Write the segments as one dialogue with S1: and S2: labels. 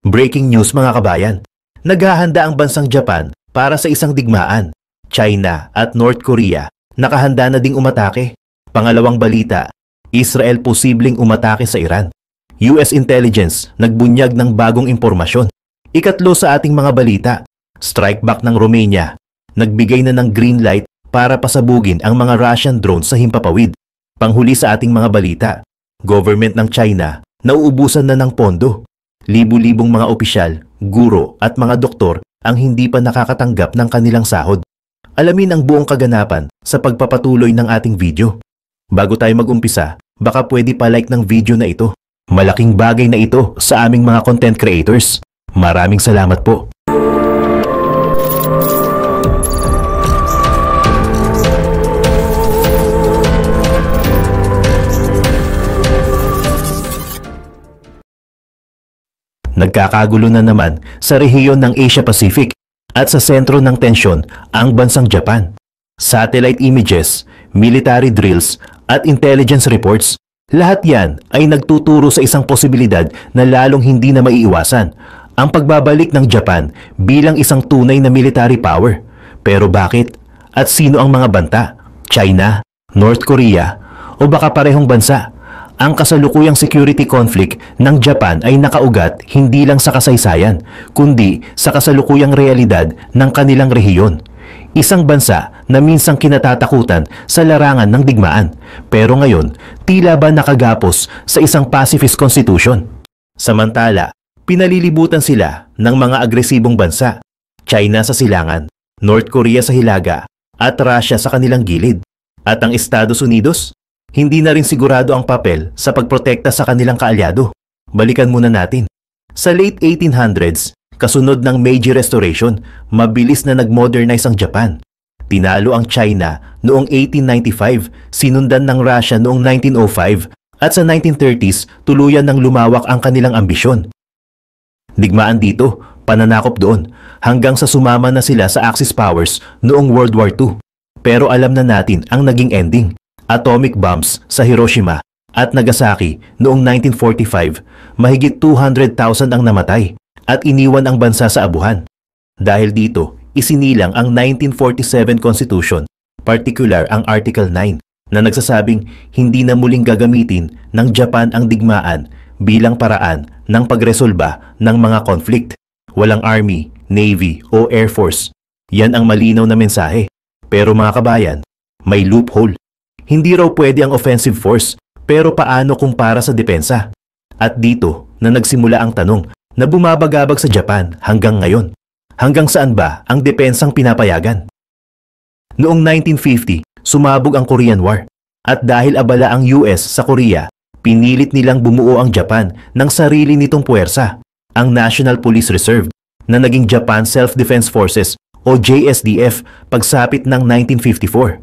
S1: Breaking news mga kabayan. Naghahanda ang bansang Japan para sa isang digmaan. China at North Korea nakahanda na ding umatake. Pangalawang balita, Israel posibleng umatake sa Iran. US Intelligence nagbunyag ng bagong impormasyon. Ikatlo sa ating mga balita, strike back ng Romania. Nagbigay na ng green light para pasabugin ang mga Russian drones sa himpapawid. Panghuli sa ating mga balita, government ng China nauubusan na ng pondo. Libu-libong mga opisyal, guro at mga doktor ang hindi pa nakakatanggap ng kanilang sahod. Alamin ang buong kaganapan sa pagpapatuloy ng ating video. Bago tayo mag-umpisa, baka pwede pa-like ng video na ito. Malaking bagay na ito sa aming mga content creators. Maraming salamat po. Nagkakagulo na naman sa rehiyon ng Asia Pacific at sa sentro ng tensyon ang bansang Japan. Satellite images, military drills at intelligence reports, lahat yan ay nagtuturo sa isang posibilidad na lalong hindi na maiiwasan, ang pagbabalik ng Japan bilang isang tunay na military power. Pero bakit? At sino ang mga banta? China? North Korea? O baka parehong bansa? Ang kasalukuyang security conflict ng Japan ay nakaugat hindi lang sa kasaysayan, kundi sa kasalukuyang realidad ng kanilang rehiyon. Isang bansa na minsang kinatatakutan sa larangan ng digmaan, pero ngayon tila ba nakagapos sa isang pacifist constitution. Samantala, pinalilibutan sila ng mga agresibong bansa, China sa silangan, North Korea sa hilaga, at Russia sa kanilang gilid. At ang Estados Unidos? Hindi na rin sigurado ang papel sa pagprotekta sa kanilang kaalyado. Balikan muna natin. Sa late 1800s, kasunod ng Meiji Restoration, mabilis na nag-modernize ang Japan. Tinalo ang China noong 1895, sinundan ng Russia noong 1905, at sa 1930s, tuluyan ng lumawak ang kanilang ambisyon. Digmaan dito, pananakop doon, hanggang sa sumama na sila sa Axis powers noong World War II. Pero alam na natin ang naging ending. Atomic bombs sa Hiroshima at Nagasaki noong 1945, mahigit 200,000 ang namatay at iniwan ang bansa sa abuhan. Dahil dito, isinilang ang 1947 Constitution, particular ang Article 9, na nagsasabing hindi na muling gagamitin ng Japan ang digmaan bilang paraan ng pagresolba ng mga conflict. Walang Army, Navy o Air Force. Yan ang malinaw na mensahe. Pero mga kabayan, may loophole. Hindi raw pwede ang offensive force, pero paano kung para sa depensa? At dito na nagsimula ang tanong na bumabagabag sa Japan hanggang ngayon. Hanggang saan ba ang depensang pinapayagan? Noong 1950, sumabog ang Korean War. At dahil abala ang US sa Korea, pinilit nilang bumuo ang Japan ng sarili nitong puwersa, ang National Police Reserve, na naging Japan Self-Defense Forces o JSDF pagsapit ng 1954.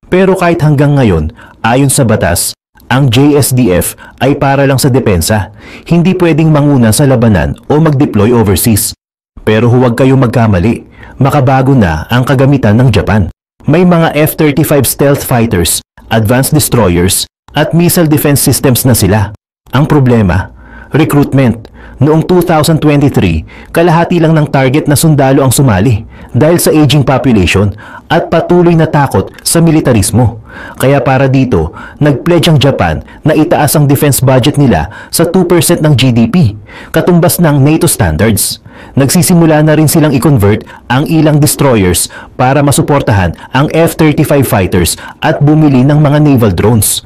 S1: Pero kahit hanggang ngayon, ayon sa batas, ang JSDF ay para lang sa depensa, hindi pwedeng manguna sa labanan o mag-deploy overseas. Pero huwag kayong magkamali, makabago na ang kagamitan ng Japan. May mga F-35 stealth fighters, advanced destroyers, at missile defense systems na sila. Ang problema, recruitment. Noong 2023, kalahati lang ng target na sundalo ang sumali dahil sa aging population at patuloy na takot sa militarismo. Kaya para dito, nag-pledge ang Japan na itaas ang defense budget nila sa 2% ng GDP, katumbas ng NATO standards. Nagsisimula na rin silang i-convert ang ilang destroyers para masuportahan ang F-35 fighters at bumili ng mga naval drones.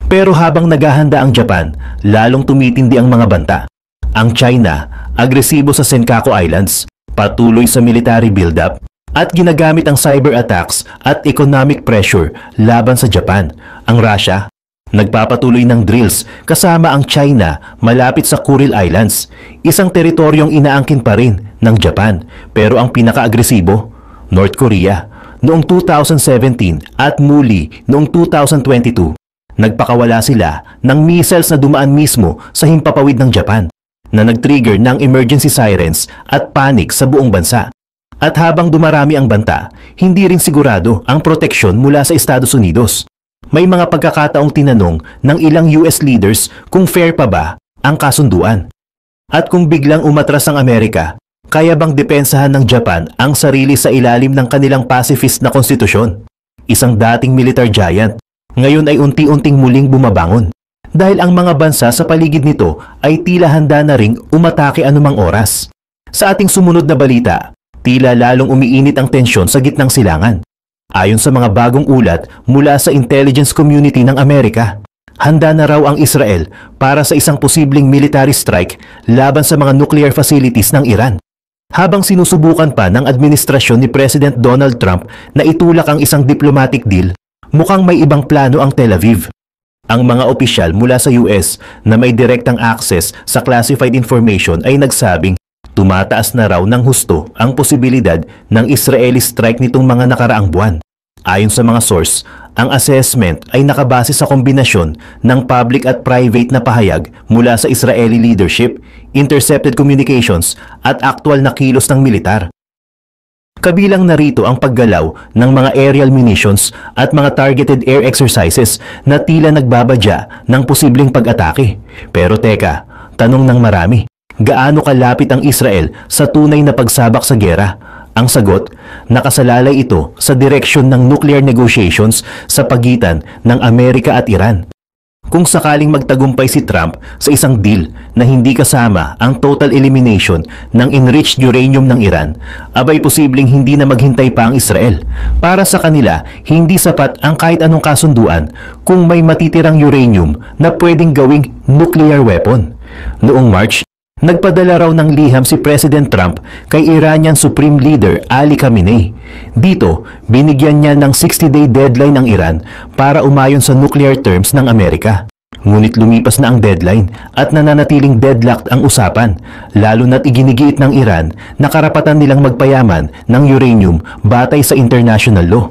S1: Pero habang naghahanda ang Japan, lalong tumitindi ang mga banta. Ang China, agresibo sa Senkaku Islands, patuloy sa military build-up, at ginagamit ang cyber attacks at economic pressure laban sa Japan. Ang Russia, nagpapatuloy ng drills kasama ang China malapit sa Kuril Islands, isang teritoryong inaangkin pa rin ng Japan. Pero ang pinaka-agresibo, North Korea, noong 2017 at muli noong 2022, nagpakawala sila ng missiles na dumaan mismo sa himpapawid ng Japan na nag-trigger ng emergency sirens at panic sa buong bansa. At habang dumarami ang banta, hindi rin sigurado ang proteksyon mula sa Estados Unidos. May mga pagkakataong tinanong ng ilang US leaders kung fair pa ba ang kasunduan. At kung biglang umatras ang Amerika, kaya bang depensahan ng Japan ang sarili sa ilalim ng kanilang pacifist na konstitusyon? Isang dating militar giant, ngayon ay unti-unting muling bumabangon. Dahil ang mga bansa sa paligid nito ay tila handa na ring umatake anumang oras. Sa ating sumunod na balita, tila lalong umiinit ang tensyon sa gitnang silangan. Ayon sa mga bagong ulat mula sa intelligence community ng Amerika, handa na raw ang Israel para sa isang posibleng military strike laban sa mga nuclear facilities ng Iran. Habang sinusubukan pa ng administrasyon ni President Donald Trump na itulak ang isang diplomatic deal, mukhang may ibang plano ang Tel Aviv. Ang mga opisyal mula sa US na may direktang access sa classified information ay nagsabing tumataas na raw ng husto ang posibilidad ng Israeli strike nitong mga nakaraang buwan. Ayon sa mga source, ang assessment ay nakabase sa kombinasyon ng public at private na pahayag mula sa Israeli leadership, intercepted communications at aktual na kilos ng militar. Kabilang narito ang paggalaw ng mga aerial munitions at mga targeted air exercises na tila nagbabadya ng posibleng pag-atake. Pero teka, tanong ng marami, gaano kalapit ang Israel sa tunay na pagsabak sa gera? Ang sagot, nakasalalay ito sa direksyon ng nuclear negotiations sa pagitan ng Amerika at Iran. Kung sakaling magtagumpay si Trump sa isang deal na hindi kasama ang total elimination ng enriched uranium ng Iran, abay posibleng hindi na maghintay pa ang Israel. Para sa kanila, hindi sapat ang kahit anong kasunduan kung may matitirang uranium na pwedeng gawing nuclear weapon. Noong March, nagpadala raw ng liham si President Trump kay Iranian Supreme Leader Ali Khamenei. Dito, binigyan niya ng 60-day deadline ng Iran para umayon sa nuclear terms ng Amerika. Ngunit lumipas na ang deadline at nananatiling deadlocked ang usapan, lalo na't iginigiit ng Iran na karapatan nilang magpayaman ng uranium batay sa international law.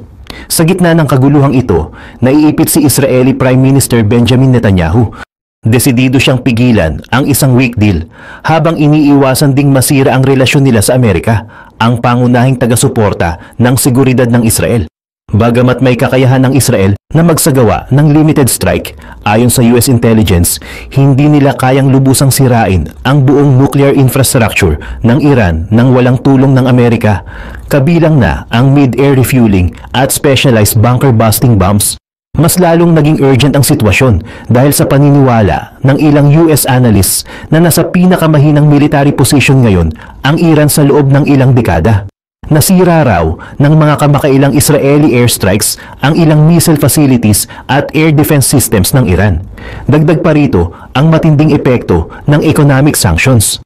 S1: Sa gitna ng kaguluhang ito, naiipit si Israeli Prime Minister Benjamin Netanyahu. Desidido siyang pigilan ang isang weak deal habang iniiwasan ding masira ang relasyon nila sa Amerika, ang pangunahing taga-suporta ng seguridad ng Israel. Bagamat may kakayahan ng Israel na magsagawa ng limited strike, ayon sa US intelligence, hindi nila kayang lubusang sirain ang buong nuclear infrastructure ng Iran nang walang tulong ng Amerika, kabilang na ang mid-air refueling at specialized bunker-busting bombs. Mas lalong naging urgent ang sitwasyon dahil sa paniniwala ng ilang US analysts na nasa pinakamahinang military position ngayon ang Iran sa loob ng ilang dekada. Nasira raw ng mga kamakailang Israeli airstrikes ang ilang missile facilities at air defense systems ng Iran. Dagdag pa rito ang matinding epekto ng economic sanctions.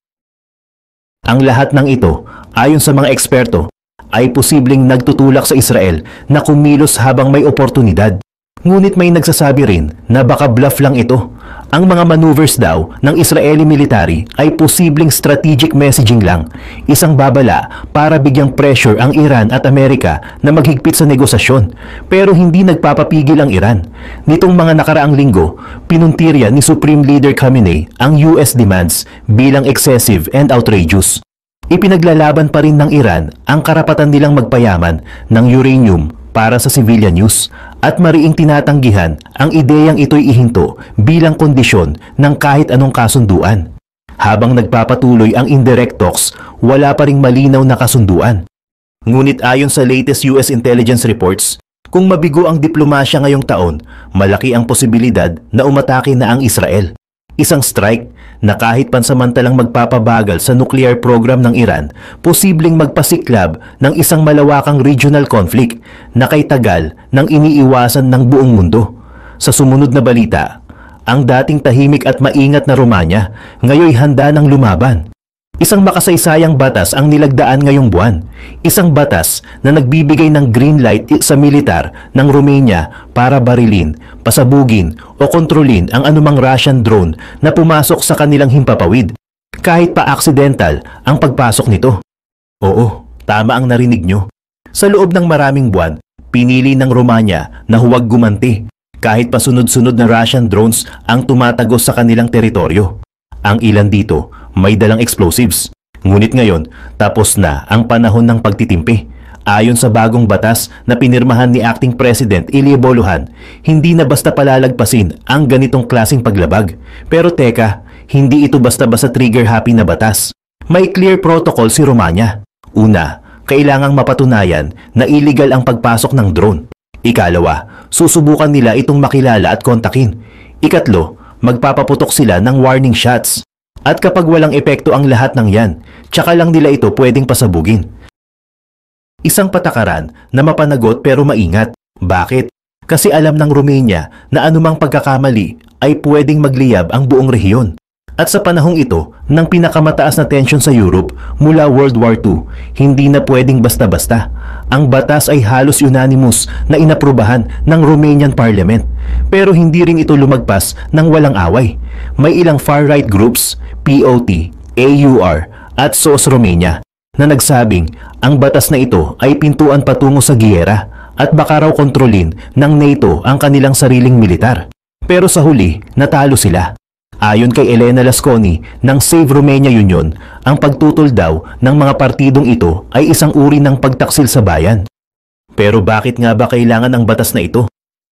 S1: Ang lahat ng ito, ayon sa mga eksperto, ay posibleng nagtutulak sa Israel na kumilos habang may oportunidad. Ngunit may nagsasabi rin na baka bluff lang ito. Ang mga maneuvers daw ng Israeli military ay posibleng strategic messaging lang, isang babala para bigyang pressure ang Iran at Amerika na maghigpit sa negosasyon, pero hindi nagpapapigil ang Iran. Nitong mga nakaraang linggo, pinuntirya ni Supreme Leader Khamenei ang US demands bilang excessive and outrageous. Ipinaglalaban pa rin ng Iran ang karapatan nilang magpayaman ng uranium para sa civilian use at mariing tinatanggihan ang ideyang ito'y ihinto bilang kondisyon ng kahit anong kasunduan. Habang nagpapatuloy ang indirect talks, wala pa ring malinaw na kasunduan. Ngunit ayon sa latest US intelligence reports, kung mabigo ang diplomasya ngayong taon, malaki ang posibilidad na umatake na ang Israel. Isang strike na kahit pansamantalang magpapabagal sa nuclear program ng Iran, posibleng magpasiklab ng isang malawakang regional conflict na kay tagal ng iniiwasan ng buong mundo. Sa sumunod na balita, ang dating tahimik at maingat na Romania ngayoy handa ng lumaban. Isang makasaysayang batas ang nilagdaan ngayong buwan. Isang batas na nagbibigay ng green light sa militar ng Romania para barilin, pasabugin o kontrolin ang anumang Russian drone na pumasok sa kanilang himpapawid, kahit pa accidental ang pagpasok nito. Oo, tama ang narinig nyo. Sa loob ng maraming buwan, pinili ng Romania na huwag gumanti kahit pa sunod-sunod na Russian drones ang tumatagos sa kanilang teritoryo. Ang ilan dito may dalang explosives. Ngunit ngayon, tapos na ang panahon ng pagtitimpi. Ayon sa bagong batas na pinirmahan ni Acting President Ilya Boluhan, hindi na basta palalagpasin ang ganitong klaseng paglabag. Pero teka, hindi ito basta-basta trigger-happy na batas. May clear protocol si Romania. Una, kailangang mapatunayan na illegal ang pagpasok ng drone. Ikalawa, susubukan nila itong makilala at kontakin. Ikatlo, magpapaputok sila ng warning shots. At kapag walang epekto ang lahat ng yan, tsaka lang nila ito pwedeng pasabugin. Isang patakaran na mapanagot pero maingat. Bakit? Kasi alam ng Romania na anumang pagkakamali ay pwedeng magliyab ang buong rehiyon. At sa panahong ito, ng pinakamataas na tensyon sa Europe mula World War II, hindi na pwedeng basta-basta. Ang batas ay halos unanimous na inaprubahan ng Romanian Parliament. Pero hindi rin ito lumagpas ng walang away. May ilang far-right groups, POT, AUR at SOS Romania, na nagsabing ang batas na ito ay pintuan patungo sa giyera at baka raw kontrolin ng NATO ang kanilang sariling militar. Pero sa huli, natalo sila. Ayon kay Elena Lasconi ng Save Romania Union, ang pagtutol daw ng mga partidong ito ay isang uri ng pagtaksil sa bayan. Pero bakit nga ba kailangan ang batas na ito?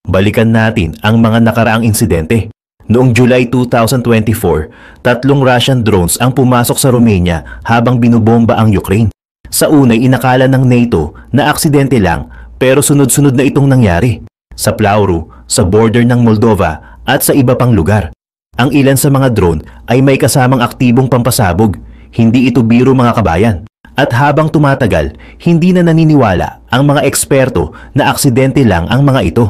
S1: Balikan natin ang mga nakaraang insidente. Noong July 2024, 3 Russian drones ang pumasok sa Romania habang binubomba ang Ukraine. Sa unay inakala ng NATO na aksidente lang, pero sunod-sunod na itong nangyari. Sa Plauru, sa border ng Moldova at sa iba pang lugar. Ang ilan sa mga drone ay may kasamang aktibong pampasabog. Hindi ito biro mga kabayan. At habang tumatagal, hindi na naniniwala ang mga eksperto na aksidente lang ang mga ito.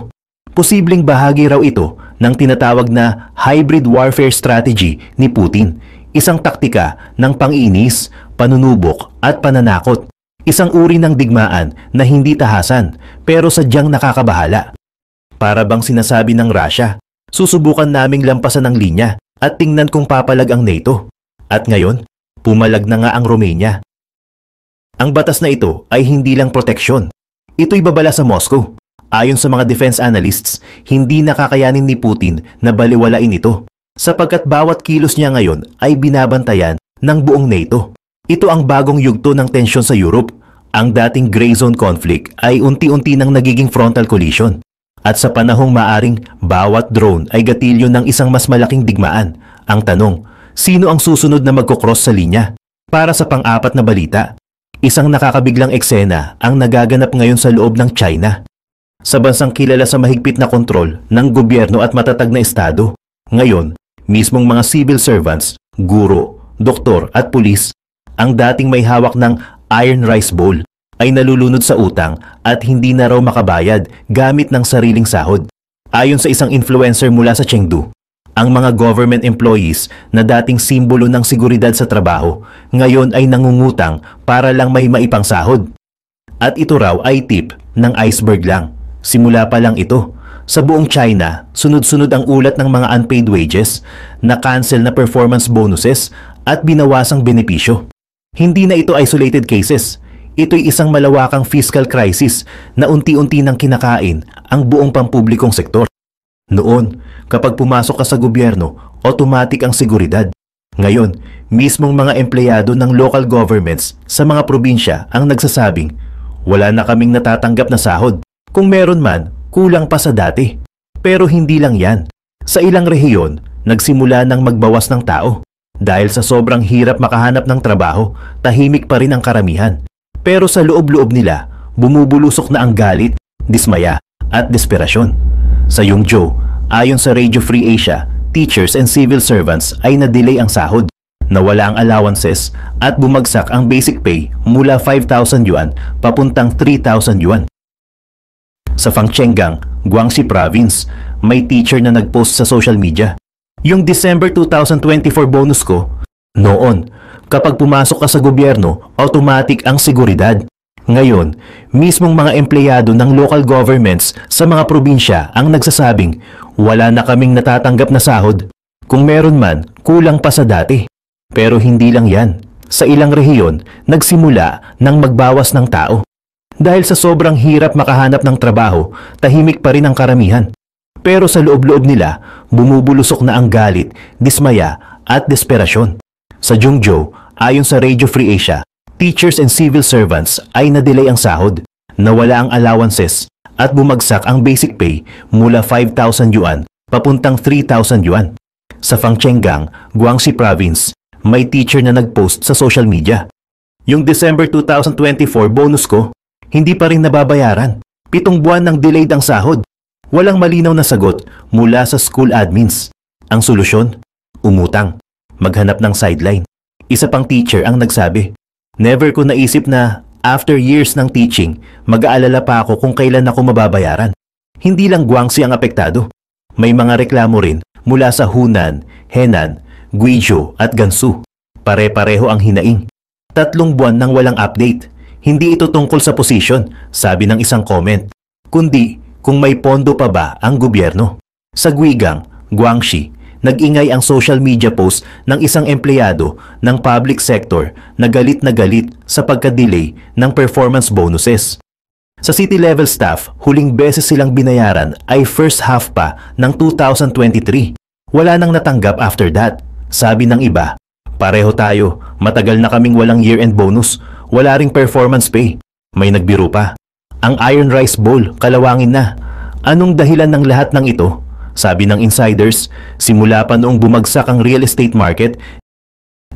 S1: Posibleng bahagi raw ito ng tinatawag na hybrid warfare strategy ni Putin. Isang taktika ng pang-inis, panunubok at pananakot. Isang uri ng digmaan na hindi tahasan pero sadyang nakakabahala. Para bang sinasabi ng Russia, susubukan naming lampasan ang linya at tingnan kung papalag ang NATO. At ngayon, pumalag na nga ang Romania. Ang batas na ito ay hindi lang proteksyon. Ito'y babala sa Moscow. Ayon sa mga defense analysts, hindi nakakayanin ni Putin na baliwalain ito sapagkat bawat kilos niya ngayon ay binabantayan ng buong NATO. Ito ang bagong yugto ng tensyon sa Europe. Ang dating gray zone conflict ay unti-unti nang nagiging frontal collision. At sa panahong maaring bawat drone ay gatilyo ng isang mas malaking digmaan. Ang tanong, sino ang susunod na magkocross sa linya? Para sa pang-apat na balita, isang nakakabiglang eksena ang nagaganap ngayon sa loob ng China. Sa bansang kilala sa mahigpit na kontrol ng gobyerno at matatag na estado, ngayon, mismong mga civil servants, guro, doktor at pulis, ang dating may hawak ng Iron Rice Bowl, ay nalulunod sa utang at hindi na raw makabayad gamit ng sariling sahod. Ayon sa isang influencer mula sa Chengdu, ang mga government employees na dating simbolo ng seguridad sa trabaho, ngayon ay nangungutang para lang may maipang sahod. At ito raw ay tip ng iceberg lang. Simula pa lang ito. Sa buong China, sunod-sunod ang ulat ng mga unpaid wages, na-cancel na performance bonuses at binawasang benepisyo. Hindi na ito isolated cases. Ito'y isang malawakang fiscal crisis na unti-unti nang kinakain ang buong pampublikong sektor. Noon, kapag pumasok ka sa gobyerno, automatic ang seguridad. Ngayon, mismong mga empleyado ng local governments sa mga probinsya ang nagsasabing, wala na kaming natatanggap na sahod. Kung meron man, kulang pa sa dati. Pero hindi lang yan. Sa ilang rehiyon, nagsimula ng magbawas ng tao. Dahil sa sobrang hirap makahanap ng trabaho, tahimik pa rin ang karamihan. Pero sa loob-loob nila, bumubulusok na ang galit, dismaya at desperasyon. Sa Yongzhou, ayon sa Radio Free Asia, teachers and civil servants ay na-delay ang sahod, nawala ang allowances at bumagsak ang basic pay mula 5,000 yuan papuntang 3,000 yuan. Sa Fangchenggang, Guangxi Province, may teacher na nagpost sa social media. Yung December 2024 bonus ko, noon, kapag pumasok ka sa gobyerno, automatic ang seguridad. Ngayon, mismong mga empleyado ng local governments sa mga probinsya ang nagsasabing, wala na kaming natatanggap na sahod. Kung meron man, kulang pa sa dati. Pero hindi lang yan. Sa ilang rehiyon, nagsimula ng magbawas ng tao. Dahil sa sobrang hirap makahanap ng trabaho, tahimik pa rin ang karamihan. Pero sa loob-loob nila, bumubulusok na ang galit, dismaya at desperasyon. Sa Zhengzhou, ayon sa Radio Free Asia, teachers and civil servants ay na-delay ang sahod, nawala ang allowances at bumagsak ang basic pay mula 5,000 yuan papuntang 3,000 yuan. Sa Fangchenggang, Guangxi Province, may teacher na nag-post sa social media. Yung December 2024 bonus ko, hindi pa rin nababayaran. 7 buwan ng delayed ang sahod. Walang malinaw na sagot mula sa school admins. Ang solusyon? Umutang. Maghanap ng sideline. Isa pang teacher ang nagsabi, "Never ko naisip na after years ng teaching, mag-aalala pa ako kung kailan ako mababayaran." Hindi lang Guangxi ang apektado. May mga reklamo rin mula sa Hunan, Henan, Guizhou at Gansu. Pare-pareho ang hinaing. 3 buwan nang walang update. Hindi ito tungkol sa posisyon, sabi ng isang comment, kundi kung may pondo pa ba ang gobyerno. Sa Guigang, Guangxi, nag-ingay ang social media post ng isang empleyado ng public sector na galit sa pagka-delay ng performance bonuses. Sa city-level staff, huling beses silang binayaran ay first half pa ng 2023. Wala nang natanggap after that. Sabi ng iba, "Pareho tayo, matagal na kaming walang year-end bonus, wala ring performance pay." May nagbiro pa, "Ang Iron Rice Bowl, kalawangin na." Anong dahilan ng lahat ng ito? Sabi ng insiders, simula pa noong bumagsak ang real estate market,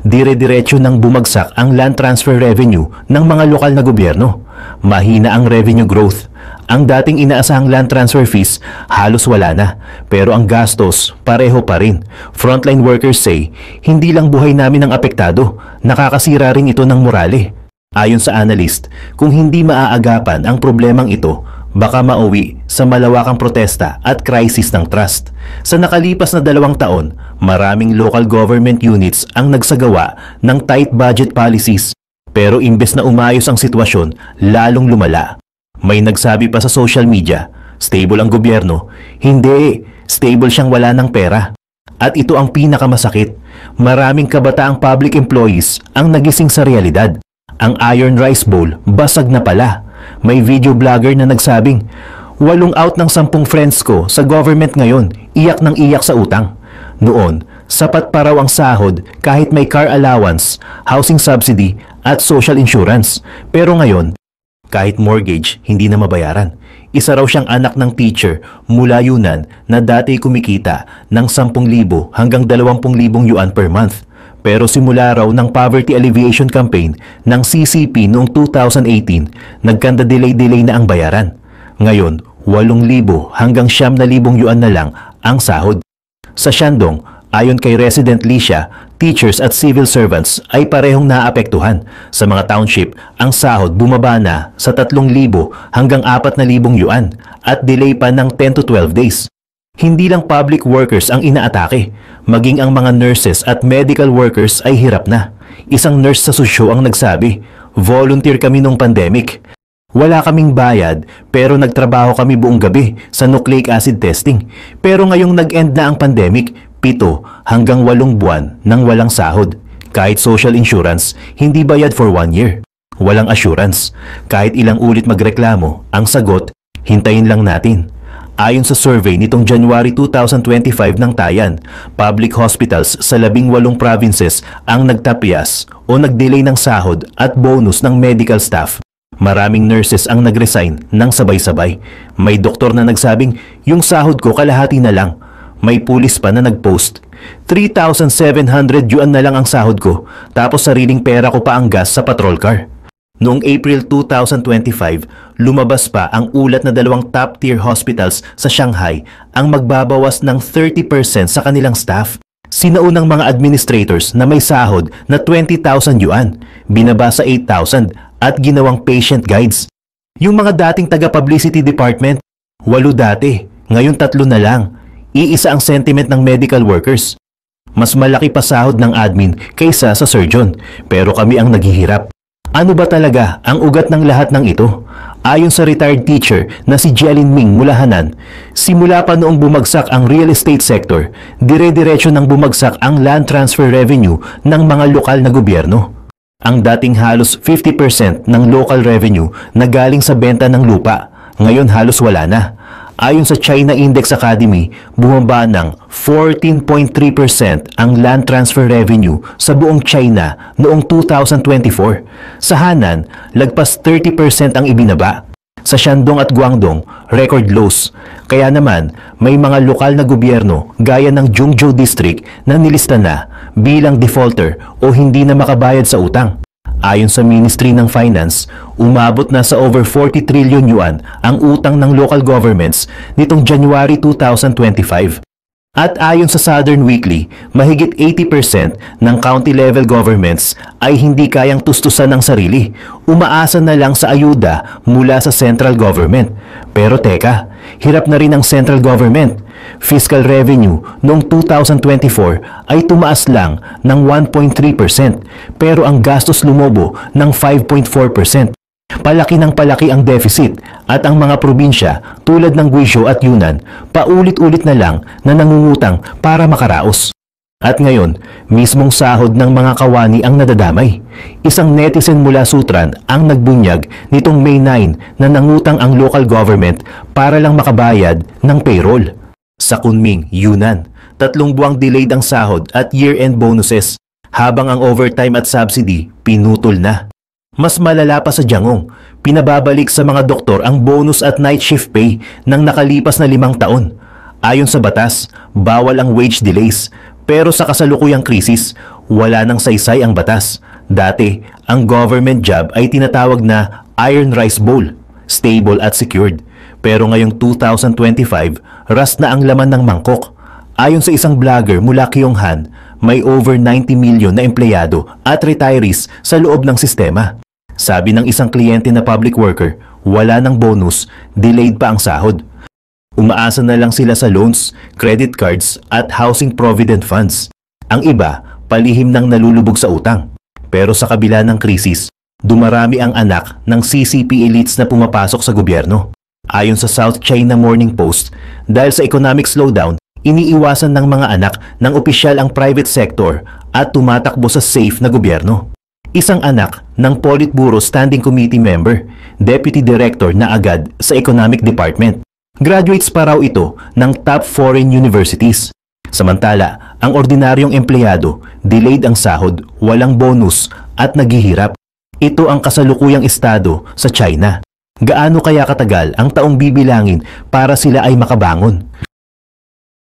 S1: dire-diretso nang bumagsak ang land transfer revenue ng mga lokal na gobyerno. Mahina ang revenue growth. Ang dating inaasahang land transfer fees halos wala na, pero ang gastos pareho pa rin. Frontline workers say, hindi lang buhay namin ang apektado, nakakasira rin ito ng morale. Ayon sa analyst, kung hindi maaagapan ang problemang ito, baka mauwi sa malawakang protesta at krisis ng trust. Sa nakalipas na 2 taon, maraming local government units ang nagsagawa ng tight budget policies. Pero imbes na umayos ang sitwasyon, lalong lumala. May nagsabi pa sa social media, stable ang gobyerno. Hindi, stable siyang wala ng pera. At ito ang pinakamasakit. Maraming kabataang public employees ang nagising sa realidad. Ang Iron Rice Bowl, basag na pala. May video vlogger na nagsabing, 8 out ng 10 friends ko sa government ngayon, iyak ng iyak sa utang. Noon, sapat pa raw ang sahod kahit may car allowance, housing subsidy at social insurance. Pero ngayon, kahit mortgage, hindi na mabayaran. Isa raw siyang anak ng teacher mula Yunnan na dati kumikita ng 10,000 hanggang 20,000 yuan per month. Pero simula raw ng poverty alleviation campaign ng CCP noong 2018, nagkanda-delay na ang bayaran. Ngayon, 8,000 hanggang 9,000 yuan na lang ang sahod. Sa Shandong, ayon kay Resident Licia, teachers at civil servants ay parehong naapektuhan. Sa mga township, ang sahod bumaba na sa 3,000 hanggang 4,000 yuan at delay pa ng 10 to 12 days. Hindi lang public workers ang inaatake, maging ang mga nurses at medical workers ay hirap na. Isang nurse sa Suzhou ang nagsabi, "Volunteer kami nung pandemic. Wala kaming bayad pero nagtrabaho kami buong gabi sa nucleic acid testing. Pero ngayong nag-end na ang pandemic, 7 hanggang 8 buwan nang walang sahod. Kahit social insurance, hindi bayad for 1 year. Walang assurance. Kahit ilang ulit magreklamo, ang sagot, hintayin lang natin." Ayon sa survey nitong January 2025 ng Tayan, public hospitals sa 18 provinces ang nagtapyas o nagdelay ng sahod at bonus ng medical staff. Maraming nurses ang nagresign ng sabay-sabay. May doktor na nagsabing, "Yung sahod ko kalahati na lang." May pulis pa na nagpost, 3,700 yuan na lang ang sahod ko, tapos sariling pera ko pa ang gas sa patrol car. Noong April 2025, lumabas pa ang ulat na 2 top-tier hospitals sa Shanghai ang magbabawas ng 30% sa kanilang staff. Sinaunang mga administrators na may sahod na 20,000 yuan, binaba sa 8,000 at ginawang patient guides. Yung mga dating taga-publicity department, 8 dati, ngayon 3 na lang. Iisa ang sentiment ng medical workers. Mas malaki pa sahod ng admin kaysa sa surgeon, pero kami ang naghihirap. Ano ba talaga ang ugat ng lahat ng ito? Ayon sa retired teacher na si Jialin Ming mula Hanan, simula pa noong bumagsak ang real estate sector, dire-diretso nang bumagsak ang land transfer revenue ng mga lokal na gobyerno. Ang dating halos 50% ng local revenue na galing sa benta ng lupa, ngayon halos wala na. Ayon sa China Index Academy, bumaba ng 14.3% ang land transfer revenue sa buong China noong 2024. Sa Hanan, lagpas 30% ang ibinaba. Sa Shandong at Guangdong, record lows. Kaya naman, may mga lokal na gobyerno gaya ng Jungjo District na nilista na bilang defaulter o hindi na makabayad sa utang. Ayon sa Ministry ng Finance, umabot na sa over 40 trillion yuan ang utang ng local governments nitong January 2025. At ayon sa Southern Weekly, mahigit 80% ng county-level governments ay hindi kayang tustusan ng sarili. Umaasa na lang sa ayuda mula sa central government. Pero teka, hirap na rin ang central government. Fiscal revenue noong 2024 ay tumaas lang ng 1.3% pero ang gastos lumobo ng 5.4%. Palaki ng palaki ang deficit at ang mga probinsya tulad ng Guizhou at Yunnan paulit-ulit na lang na nangungutang para makaraos. At ngayon, mismong sahod ng mga kawani ang nadadamay. Isang netizen mula Sutran ang nagbunyag nitong May 9 na nangutang ang local government para lang makabayad ng payroll. Sa Kunming, Yunnan, 3 buwang delayed ang sahod at year-end bonuses habang ang overtime at subsidy pinutol na. Mas malala pa sa Jiangong, pinababalik sa mga doktor ang bonus at night shift pay ng nakalipas na 5 taon. Ayon sa batas, bawal ang wage delays. Pero sa kasalukuyang krisis, wala nang saysay ang batas. Dati, ang government job ay tinatawag na Iron Rice Bowl, stable at secured. Pero ngayong 2025, ras na ang laman ng mangkok. Ayon sa isang vlogger mula Kyonghan, may over 90 milyon na empleyado at retirees sa loob ng sistema. Sabi ng isang kliyente na public worker, wala ng bonus, delayed pa ang sahod. Umaasa na lang sila sa loans, credit cards at housing provident funds. Ang iba, palihim nang nalulubog sa utang. Pero sa kabila ng krisis, dumarami ang anak ng CCP elites na pumapasok sa gobyerno. Ayon sa South China Morning Post, dahil sa economic slowdown, iniiwasan ng mga anak ng opisyal ang private sector at tumatakbo sa safe na gobyerno. Isang anak ng Politburo Standing Committee member, Deputy Director na agad sa Economic Department. Graduates pa raw ito ng top foreign universities. Samantala, ang ordinaryong empleyado, delayed ang sahod, walang bonus at naghihirap. Ito ang kasalukuyang estado sa China. Gaano kaya katagal ang taong bibilangin para sila ay makabangon?